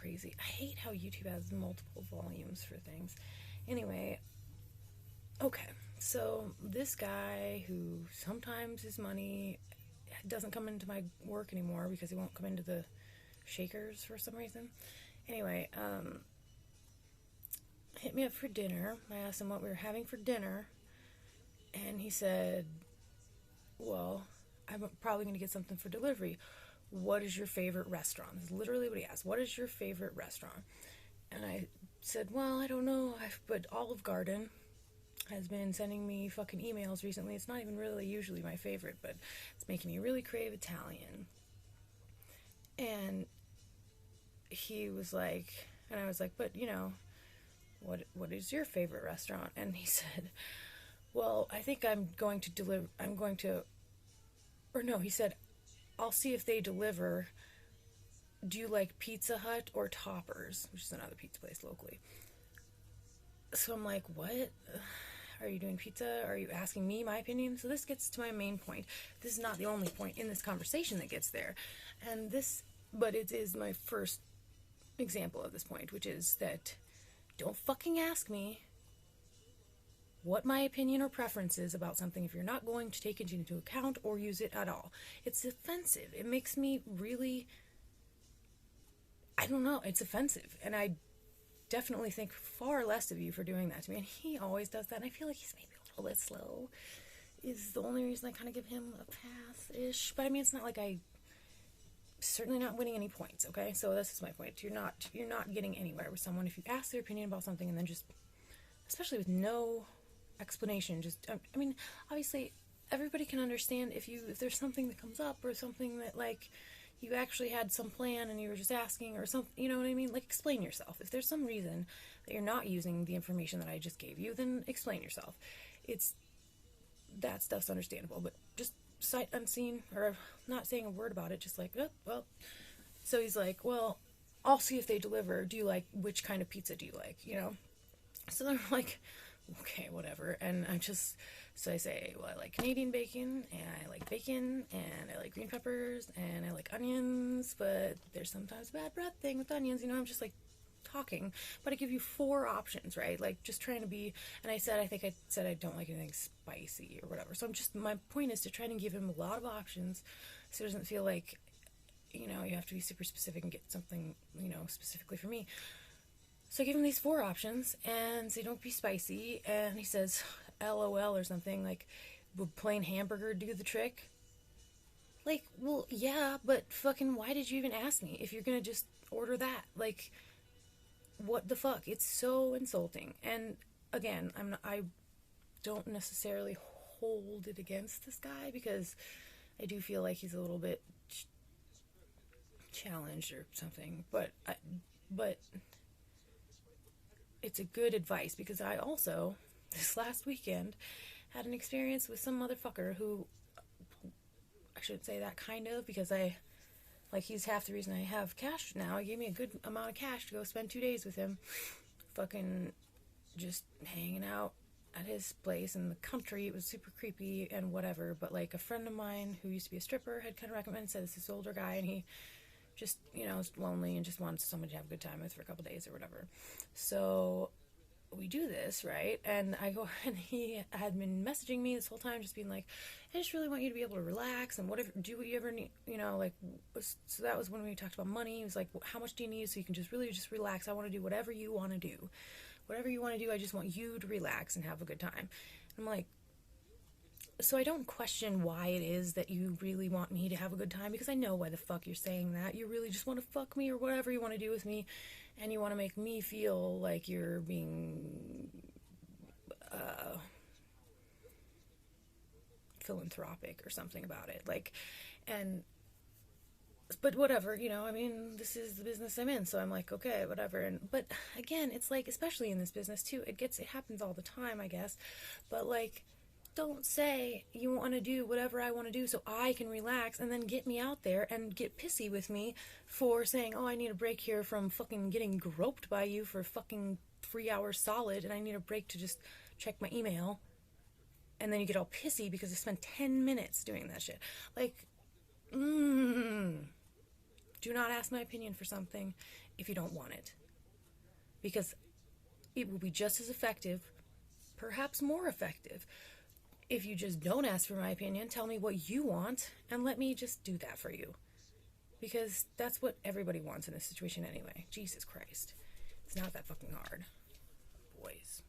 crazy. I hate how YouTube has multiple volumes for things. Anyway, okay, so this guy who sometimes his money doesn't come into my work anymore because he won't come into the shakers for some reason. Anyway, hit me up for dinner. I asked him what we were having for dinner, and he said, well, I'm probably going to get something for delivery. What is your favorite restaurant? That's literally what he asked. What is your favorite restaurant? And I said, well, I don't know, but Olive Garden has been sending me fucking emails recently. It's not even really usually my favorite, but it's making me really crave Italian. And he was like, and I was like, but you know, what is your favorite restaurant? And he said, well, I think he said, I'll see if they deliver. Do you like Pizza Hut or Toppers, which is another pizza place locally? So I'm like, what? Are you doing pizza? Are you asking me my opinion? So this gets to my main point. This is not the only point in this conversation that gets there. But it is my first example of this point, which is that don't fucking ask me what my opinion or preference is about something if you're not going to take it into account or use it at all. It's offensive. It makes me really, I don't know, it's offensive. And I definitely think far less of you for doing that to me. And he always does that. And I feel like he's maybe a little bit slow, is the only reason I kind of give him a pass-ish. But I mean, it's not like certainly not winning any points, okay? So this is my point. You're not getting anywhere with someone if you ask their opinion about something and then just, especially with no explanation, just, I mean, obviously everybody can understand if there's something that comes up or something that like you actually had some plan and you were just asking or something, you know what I mean? Like, explain yourself. If there's some reason that you're not using the information that I just gave you, then explain yourself. That stuff's understandable, but just sight unseen, or not saying a word about it, just like, oh, well. So he's like, well, I'll see if they deliver. Which kind of pizza do you like, you know? So they're like, okay, whatever. And so I say, well, I like Canadian bacon, and I like bacon, and I like green peppers, and I like onions, but there's sometimes a bad breath thing with onions, you know, I'm just like talking, but I give you 4 options, right? Like, just trying to be, and I think I said I don't like anything spicy or whatever, so my point is to try and give him a lot of options, so it doesn't feel like, you know, you have to be super specific and get something, you know, specifically for me. So I give him these 4 options, and say, don't be spicy, and he says, LOL or something, like, would plain hamburger do the trick? Like, well, yeah, but fucking why did you even ask me if you're gonna just order that? Like, what the fuck? It's so insulting. And again, I don't necessarily hold it against this guy, because I do feel like he's a little bit challenged or something, but it's a good advice, because I also, this last weekend, had an experience with some motherfucker who, I shouldn't say that kind of, because he's half the reason I have cash now. He gave me a good amount of cash to go spend 2 days with him, fucking just hanging out at his place in the country. It was super creepy and whatever, but like, a friend of mine who used to be a stripper had kind of recommended, said it's this older guy, and he just, you know, is lonely and just wants someone to have a good time with for a couple days or whatever. So we do this, right? And I go, and he had been messaging me this whole time, just being like, I just really want you to be able to relax and do what you ever need, you know, like, so that was when we talked about money. He was like, how much do you need so you can just really just relax? I want to do whatever you want to do. Whatever you want to do, I just want you to relax and have a good time. I'm like, so I don't question why it is that you really want me to have a good time, because I know why the fuck you're saying that. You really just want to fuck me or whatever you want to do with me, and you want to make me feel like you're being philanthropic or something about it. Like, but whatever, you know, I mean, this is the business I'm in, so I'm like, okay, whatever. But again, it's like, especially in this business too, it happens all the time, I guess, but like, don't say you want to do whatever I want to do so I can relax, and then get me out there and get pissy with me for saying, oh, I need a break here from fucking getting groped by you for fucking 3 hours solid, and I need a break to just check my email. And then you get all pissy because I spent 10 minutes doing that shit. Like, Do not ask my opinion for something if you don't want it. Because it will be just as effective, perhaps more effective, if you just don't ask for my opinion, tell me what you want, and let me just do that for you. Because that's what everybody wants in this situation anyway. Jesus Christ. It's not that fucking hard. Boys.